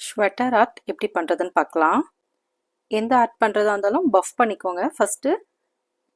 Sweater art எப்படி பண்ணுறதுன்னு பார்க்கலாம். எந்த ஆர்ட் பண்ணுறதா இருந்தாலும் பஃப் பண்ணிக்கோங்க. ஃபஸ்ட்டு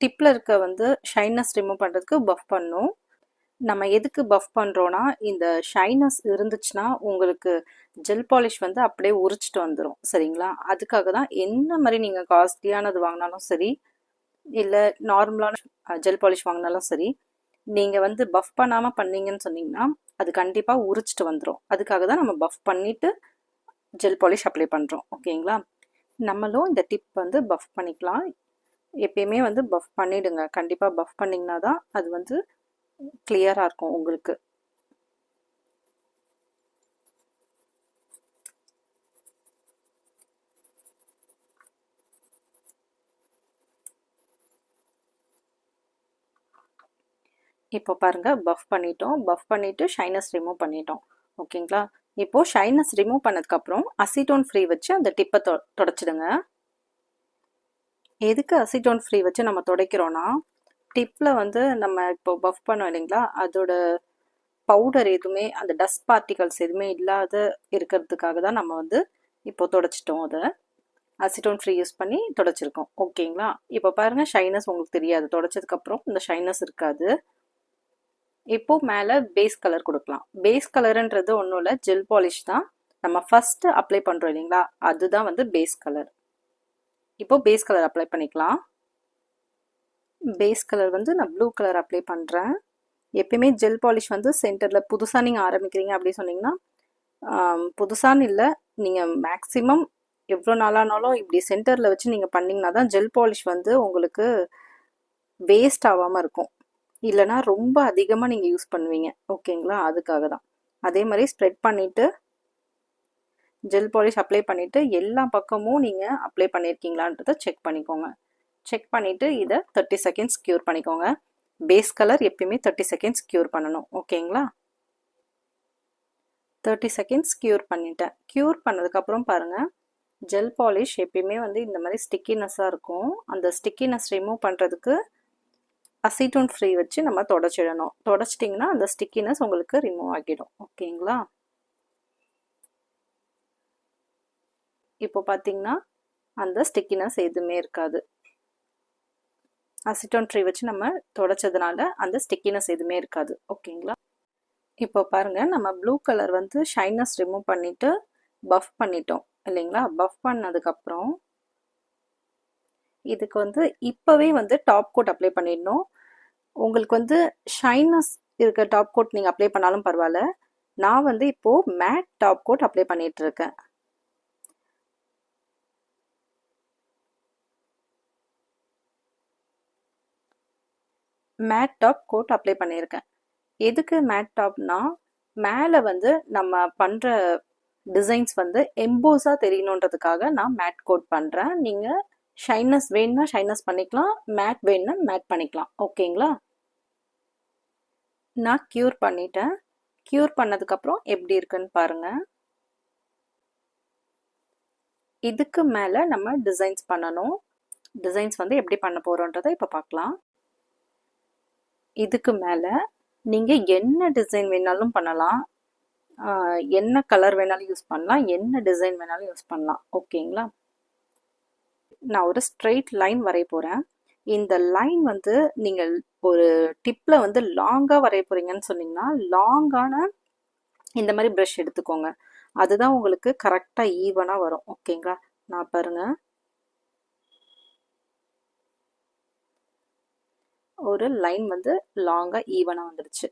டிப்பில் இருக்க ஷைனஸ் ரிமூவ் பண்ணுறதுக்கு பஃப் பண்ணணும். நம்ம எதுக்கு பஃப் பண்ணுறோன்னா, இந்த ஷைனஸ் இருந்துச்சுன்னா உங்களுக்கு ஜெல் பாலிஷ் அப்படியே உரிச்சிட்டு வந்துடும். சரிங்களா? அதுக்காக தான். என்ன மாதிரி நீங்கள் காஸ்ட்லியானது வாங்கினாலும் சரி, இல்லை நார்மலான ஜெல் பாலிஷ் வாங்கினாலும் சரி, நீங்கள் பஃப் பண்ணாமல் பண்ணீங்கன்னு சொன்னீங்கன்னா அது கண்டிப்பாக உரிச்சிட்டு வந்துடும். அதுக்காக தான் நம்ம பஃப் பண்ணிவிட்டு ஜெல் பாலிஷ் அப்ளை பண்ணுறோம். ஓகேங்களா? நம்மளும் இந்த டிப் பஃப் பண்ணிக்கலாம். எப்பயுமே பஃப் பண்ணிவிடுங்க. கண்டிப்பாக பஃப் பண்ணிங்கன்னா தான் அது கிளியராக இருக்கும் உங்களுக்கு. இப்போ பாருங்கள், பஃப் பண்ணிட்டோம். பஃப் பண்ணிவிட்டு ஷைனஸ் ரிமூவ் பண்ணிட்டோம். ஓகேங்களா? இப்போது ஷைனஸ் ரிமூவ் பண்ணதுக்கப்புறம் அசிட்டோன் ஃப்ரீ வச்சு அந்த டிப்பை தொடச்சிடுங்க. எதுக்கு அசிட்டோன் ஃப்ரீ வச்சு நம்ம துடைக்கிறோன்னா, டிப்பில் நம்ம இப்போ பஃப் பண்ணோம் இல்லைங்களா, அதோட பவுடர் எதுவுமே, அந்த டஸ்ட் பார்ட்டிகல்ஸ் எதுவுமே இல்லாத இருக்கிறதுக்காக தான் நம்ம இப்போ தொடச்சிட்டோம். அதை அசிட்டோன் ஃப்ரீ யூஸ் பண்ணி தொடச்சிருக்கோம். ஓகேங்களா? இப்போ பாருங்கள், ஷைனஸ் உங்களுக்கு தெரியாது. தொடச்சதுக்கப்புறம் இந்த ஷைனஸ் இருக்காது. இப்போ மேலே பேஸ் கலர் கொடுக்கலாம். பேஸ் கலருன்றது ஒன்றும் இல்லை, ஜெல் பாலிஷ் தான். நம்ம ஃபஸ்ட்டு அப்ளை பண்ணுறோம் இல்லைங்களா, அதுதான் பேஸ் கலர். இப்போ பேஸ் கலர் அப்ளை பண்ணிக்கலாம். பேஸ் கலர் நான் ப்ளூ கலர் அப்ளை பண்ணுறேன். எப்பயுமே ஜெல் பாலிஷ் சென்டரில் புதுசாக நீங்கள் ஆரம்பிக்கிறீங்க அப்படி சொன்னீங்கன்னா, புதுசான்னு இல்லை, நீங்கள் மேக்ஸிமம் எவ்வளோ நாளானாலும் இப்படி சென்டரில் வச்சு நீங்கள் பண்ணிங்கன்னா தான் ஜெல் பாலிஷ் உங்களுக்கு வேஸ்ட் ஆகாமல் இருக்கும். இல்லைனா ரொம்ப அதிகமாக நீங்கள் யூஸ் பண்ணுவீங்க. ஓகேங்களா? அதுக்காக தான். அதே மாதிரி ஸ்ப்ரெட் பண்ணிவிட்டு ஜெல் பாலிஷ் அப்ளை பண்ணிவிட்டு எல்லா பக்கமும் நீங்கள் அப்ளை பண்ணியிருக்கீங்களான்றதை செக் பண்ணிக்கோங்க. செக் பண்ணிவிட்டு இதை 30 செகண்ட்ஸ் க்யூர் பண்ணிக்கோங்க. பேஸ் கலர் எப்பயுமே 30 செகண்ட்ஸ் க்யூர் பண்ணணும். ஓகேங்களா? 30 செகண்ட்ஸ் க்யூர் பண்ணிட்டேன். க்யூர் பண்ணதுக்கப்புறம் பாருங்கள், ஜெல் பாலிஷ் எப்பயுமே இந்த மாதிரி ஸ்டிக்கினஸ்ஸாக இருக்கும். அந்த ஸ்டிக்கினஸ் ரிமூவ் பண்ணுறதுக்கு அசிட்டோன் ஃப்ரீ வச்சு நம்ம தொடச்சிடணும். தொடச்சிட்டிங்கன்னா அந்த ஸ்டிக்கினஸ் உங்களுக்கு ரிமூவ் ஆகிடும். ஓகேங்களா? இப்போ பார்த்தீங்கன்னா அந்த ஸ்டிக்கினஸ் எதுவுமே இருக்காது. அசிட்டோன் ஃப்ரீ வச்சு நம்ம தொடச்சதுனால அந்த ஸ்டிக்கினஸ் எதுவுமே இருக்காது. ஓகேங்களா? இப்போ பாருங்கள், நம்ம ப்ளூ கலர் ஷைனஸ் ரிமூவ் பண்ணிவிட்டு பஃப் பண்ணிட்டோம் இல்லைங்களா? பஃப் பண்ணதுக்கப்புறம் இதுக்கு இப்போவே டாப் கோட் அப்ளை பண்ணிடணும். உங்களுக்கு ஷைனஸ் இருக்க டாப் கோட் நீங்கள் அப்ளை பண்ணாலும் பரவாயில்ல. நான் இப்போது மேட் டாப் கோட் அப்ளை பண்ணிட்டு இருக்கேன். மேட் டாப் கோட் அப்ளை பண்ணியிருக்கேன். எதுக்கு மேட் டாப்னா, மேலே நம்ம பண்ணுற டிசைன்ஸ் எம்போஸாக தெரியணுன்றதுக்காக நான் மேட் கோட் பண்ணுறேன். நீங்கள் ஷைனஸ் வேணும்னா ஷைனஸ் பண்ணிக்கலாம், மேட் வேணும்னா மேட் பண்ணிக்கலாம். ஓகேங்களா? நான் க்யூர் பண்ணிட்டேன். க்யூர் பண்ணதுக்கப்புறம் எப்படி இருக்குன்னு பாருங்கள். இதுக்கு மேலே நம்ம டிசைன்ஸ் பண்ணணும். டிசைன்ஸ் எப்படி பண்ண போகிறோன்றதை இப்போ பார்க்கலாம். இதுக்கு மேலே நீங்கள் என்ன டிசைன் வேணாலும் பண்ணலாம், என்ன கலர் வேணாலும் யூஸ் பண்ணலாம், என்ன டிசைன் வேணாலும் யூஸ் பண்ணலாம். ஓகேங்களா? நான் ஒரு ஸ்ட்ரெயிட் லைன் வரைய போகிறேன். இந்த லைன் நீங்கள் ஒரு டிப்பில் லாங்காக வரைய போகிறீங்கன்னு சொன்னீங்கன்னா, லாங்கான இந்த மாதிரி ப்ரஷ் எடுத்துக்கோங்க. அதுதான் உங்களுக்கு கரெக்டாக ஈவனாக வரும். ஓகேங்களா? நான் பாருங்கள், ஒரு லைன் லாங்காக ஈவனாக வந்துடுச்சு.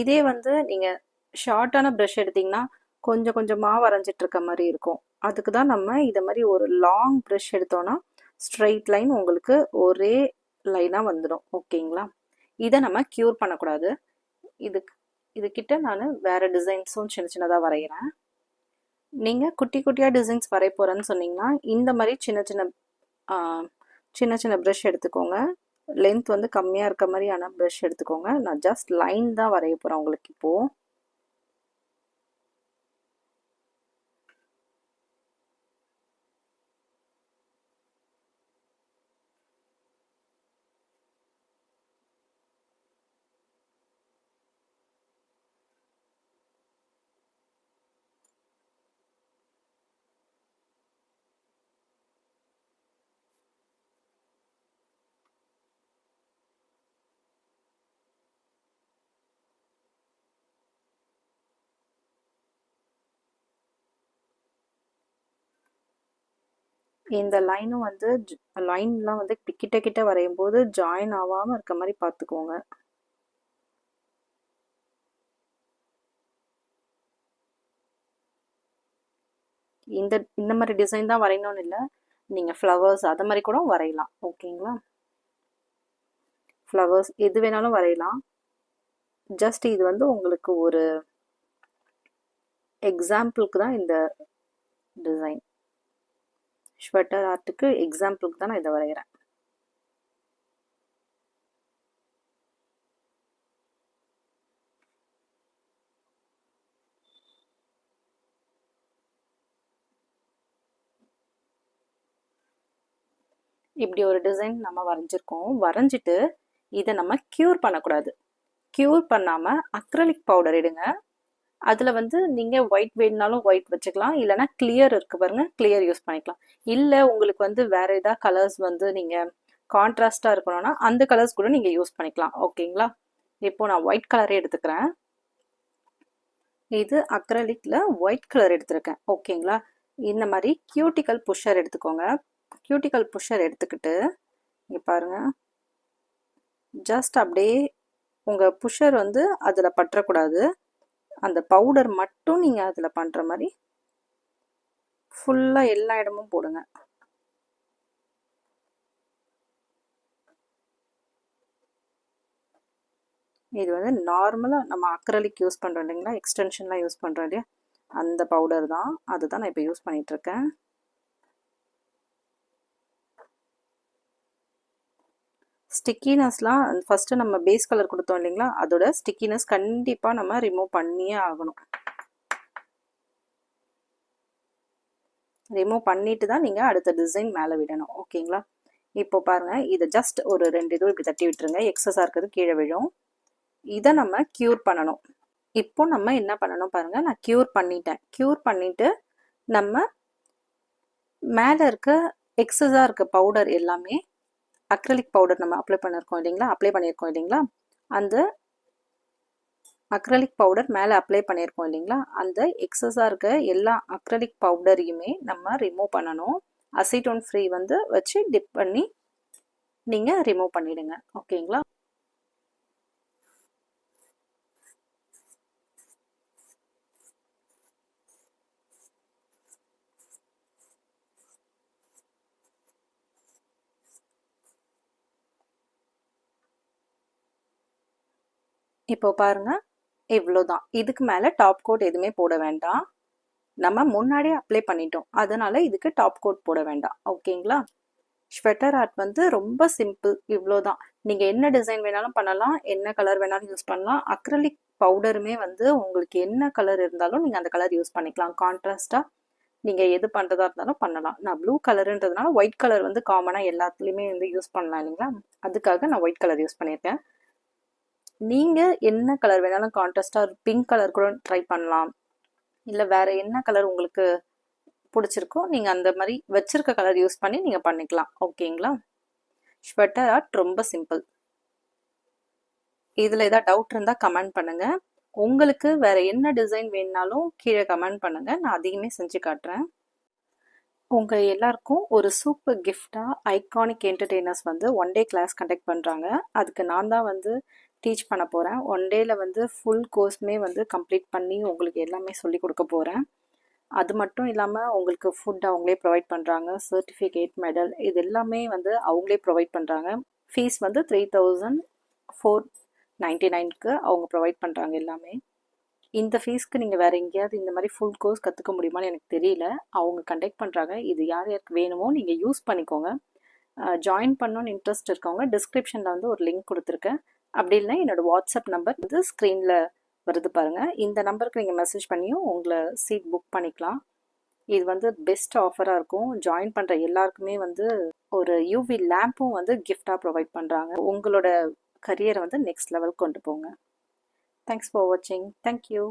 இதே நீங்கள் ஷார்ட்டான ப்ரஷ் எடுத்திங்கன்னா கொஞ்சம் கொஞ்சமாக வரைஞ்சிட்டு இருக்க மாதிரி இருக்கும். அதுக்கு தான் நம்ம இதை மாதிரி ஒரு லாங் ப்ரஷ் எடுத்தோன்னா ஸ்ட்ரெயிட் லைன் உங்களுக்கு ஒரே லைனாக வந்துடும். ஓகேங்களா? இதை நம்ம க்யூர் பண்ணக்கூடாது. இதுக்கிட்ட நான் வேறு டிசைன்ஸும் சின்ன சின்னதாக வரைகிறேன். நீங்கள் குட்டி குட்டியாக டிசைன்ஸ் வரைய போகிறேன்னு சொன்னீங்கன்னா இந்த மாதிரி சின்ன சின்ன ப்ரஷ் எடுத்துக்கோங்க. லென்த் கம்மியாக இருக்க மாதிரியான ப்ரஷ் எடுத்துக்கோங்க. நான் ஜஸ்ட் லைன் தான் வரைய போகிறேன் உங்களுக்கு இப்போது. இந்த லைனும் வந்து லைன்லாம் வந்து கிட்ட கிட்ட வரையும் போது ஜாயின் ஆகாமல் இருக்க மாதிரி பார்த்துக்கோங்க. இந்த மாதிரி டிசைன் தான் வரையணும்னு இல்லை, நீங்கள் ஃப்ளவர்ஸ் அது மாதிரி கூட வரையலாம். ஓகேங்களா, ஃப்ளவர்ஸ் எது வேணாலும் வரையலாம். ஜஸ்ட் இது வந்து உங்களுக்கு ஒரு எக்ஸாம்பிளுக்கு தான் இந்த டிசைன், ஸ்வெட்டர் ஆர்ட்டுக்கு எக்ஸாம்பிளுக்கு தான் நான் இதை வரைகிறேன். இப்படி ஒரு டிசைன் நம்ம வரைஞ்சிருக்கோம். வரைஞ்சிட்டு இதை நம்ம க்யூர் பண்ணக்கூடாது. க்யூர் பண்ணாமல் அக்ரலிக் பவுடர் எடுங்க. அதில் வந்து நீங்கள் ஒயிட் வேணுனாலும் ஒயிட் வச்சுக்கலாம், இல்லைனா கிளியர் இருக்குது பாருங்கள், கிளியர் யூஸ் பண்ணிக்கலாம். இல்லை உங்களுக்கு வந்து வேறு ஏதாவது கலர்ஸ் வந்து நீங்கள் கான்ட்ராஸ்டாக இருக்கணும்னா அந்த கலர்ஸ் கூட நீங்கள் யூஸ் பண்ணிக்கலாம். ஓகேங்களா, இப்போ நான் ஒயிட் கலரே எடுத்துக்கிறேன். இது அக்ரலிக்கில் ஒயிட் கலர் எடுத்துருக்கேன். ஓகேங்களா, இந்த மாதிரி கியூட்டிக்கல் புஷ்ஷர் எடுத்துக்கோங்க. கியூட்டிக்கல் புஷ்ஷர் எடுத்துக்கிட்டு இங்கே பாருங்கள், ஜஸ்ட் அப்படியே உங்கள் புஷ்ஷர் வந்து அதில் பற்றக்கூடாது, அந்த பவுடர் மட்டும் நீங்கள் அதில் பண்ணுற மாதிரி ஃபுல்லாக எல்லா இடமும் போடுங்க. இது வந்து நார்மலாக நம்ம அக்ரலிக் யூஸ் பண்ணுறோம் இல்லைங்களா, எக்ஸ்டென்ஷன்லாம் யூஸ் பண்ணுறோம் இல்லையா, அந்த பவுடர் தான், அதுதான் நான் இப்போ யூஸ் பண்ணிகிட்ருக்கேன். ஸ்டிக்கினஸ்லாம் ஃபஸ்ட்டு நம்ம பேஸ் கலர் கொடுத்தோம் இல்லைங்களா, அதோட ஸ்டிக்கினஸ் கண்டிப்பாக நம்ம ரிமூவ் பண்ணியே ஆகணும். ரிமூவ் பண்ணிட்டு தான் நீங்கள் அடுத்த டிசைன் மேலே விடணும். ஓகேங்களா, இப்போ பாருங்கள், இதை ஜஸ்ட் ஒரு 2 இது இப்படி தட்டி விட்டுருங்க, எக்ஸஸாக இருக்கிறது கீழே விழும். இதை நம்ம க்யூர் பண்ணணும். இப்போ நம்ம என்ன பண்ணணும் பாருங்கள், நான் க்யூர் பண்ணிட்டேன். க்யூர் பண்ணிவிட்டு நம்ம மேலே இருக்க எக்ஸஸாக இருக்க பவுடர் எல்லாமே, அக்ரலிக் பவுடர் நம்ம அப்ளை பண்ணியிருக்கோம் இல்லைங்களா, அந்த அக்ரலிக் பவுடர் மேலே அப்ளை பண்ணியிருக்கோம் இல்லைங்களா, அந்த எக்ஸஸாக இருக்க எல்லா அக்ரலிக் பவுடரையுமே நம்ம ரிமூவ் பண்ணணும். அசிட்டோன் ஃப்ரீ வந்து வச்சு டிப் பண்ணி நீங்கள் ரிமூவ் பண்ணிவிடுங்க. ஓகேங்களா, இப்போ பாருங்கள், இவ்வளோதான். இதுக்கு மேலே டாப் கோட் எதுவுமே போட வேண்டாம், நம்ம முன்னாடியே அப்ளை பண்ணிட்டோம், அதனால இதுக்கு டாப் கோட் போட வேண்டாம். ஓகேங்களா, ஸ்வெட்டர் ஆர்ட் வந்து ரொம்ப சிம்பிள், இவ்வளோதான். நீங்கள் என்ன டிசைன் வேணாலும் பண்ணலாம், என்ன கலர் வேணாலும் யூஸ் பண்ணலாம். அக்ரலிக் பவுடருமே வந்து உங்களுக்கு என்ன கலர் இருந்தாலும் நீங்கள் அந்த கலர் யூஸ் பண்ணிக்கலாம். கான்ட்ராஸ்டாக நீங்கள் எது பண்ணுறதா இருந்தாலும் பண்ணலாம். நான் ப்ளூ கலருன்றதுனால ஒயிட் கலர் வந்து காமனாக எல்லாத்துலேயுமே வந்து யூஸ் பண்ணலாம் இல்லைங்களா, அதுக்காக நான் ஒயிட் கலர் யூஸ் பண்ணியிருக்கேன். நீங்கள் என்ன கலர் வேணாலும் கான்ட்ராஸ்டாக பிங்க் கலர் கூட ட்ரை பண்ணலாம், இல்லை வேறு என்ன கலர் உங்களுக்கு பிடிச்சிருக்கோ நீங்கள் அந்த மாதிரி வச்சிருக்க கலர் யூஸ் பண்ணி நீங்கள் பண்ணிக்கலாம். ஓகேங்களா, ஸ்வெட்டர் ஆர்ட் ரொம்ப சிம்பிள். இதில் ஏதாவது டவுட் இருந்தால் கமெண்ட் பண்ணுங்கள். உங்களுக்கு வேறு என்ன டிசைன் வேணுனாலும் கீழே கமெண்ட் பண்ணுங்கள், நான் அதையுமே செஞ்சு காட்டுறேன். உங்கள் எல்லாருக்கும் ஒரு சூப்பர் கிஃப்டாக ஐகானிக் என்டர்டெய்னர்ஸ் வந்து 1 டே கிளாஸ் கண்டக்ட் பண்ணுறாங்க. அதுக்கு நான் தான் வந்து டீச் பண்ண போகிறேன். 1 டேயில் வந்து ஃபுல் கோர்ஸுமே வந்து கம்ப்ளீட் பண்ணி உங்களுக்கு எல்லாமே சொல்லி கொடுக்க போகிறேன். அது மட்டும் இல்லாமல் உங்களுக்கு ஃபுட் அவங்களே ப்ரொவைட் பண்ணுறாங்க, சர்டிஃபிகேட், மெடல், இது எல்லாமே வந்து அவங்களே ப்ரொவைட் பண்ணுறாங்க. ஃபீஸ் வந்து 3499க்கு அவங்க ப்ரொவைட் பண்ணுறாங்க எல்லாமே. இந்த ஃபீஸ்க்கு நீங்கள் வேறு எங்கேயாவது இந்த மாதிரி ஃபுல் கோர்ஸ் கற்றுக்க முடியுமான்னு எனக்கு தெரியல, அவங்க கண்டக்ட் பண்ணுறாங்க. இது யார் யாருக்கு வேணுமோ நீங்கள் யூஸ் பண்ணிக்கோங்க. ஜாயின் பண்ணணுன்னு இன்ட்ரெஸ்ட் இருக்கவங்க டிஸ்கிரிப்ஷனில் வந்து ஒரு லிங்க் கொடுத்துருக்கேன், அப்படி இல்லைனா என்னோடய வாட்ஸ்அப் நம்பர் வந்து ஸ்க்ரீனில் வருது பாருங்கள், இந்த நம்பருக்கு நீங்கள் மெசேஜ் பண்ணியும் உங்களை சீட் புக் பண்ணிக்கலாம். இது வந்து பெஸ்ட் ஆஃபராக இருக்கும். ஜாயின் பண்ணுற எல்லாருக்குமே வந்து ஒரு யூவி லேம்பும் வந்து கிஃப்டாக ப்ரொவைட் பண்ணுறாங்க. உங்களோட கரியரை வந்து நெக்ஸ்ட் லெவல் கொண்டு போங்க. தேங்க்ஸ் ஃபார் வாட்சிங். தேங்க்யூ.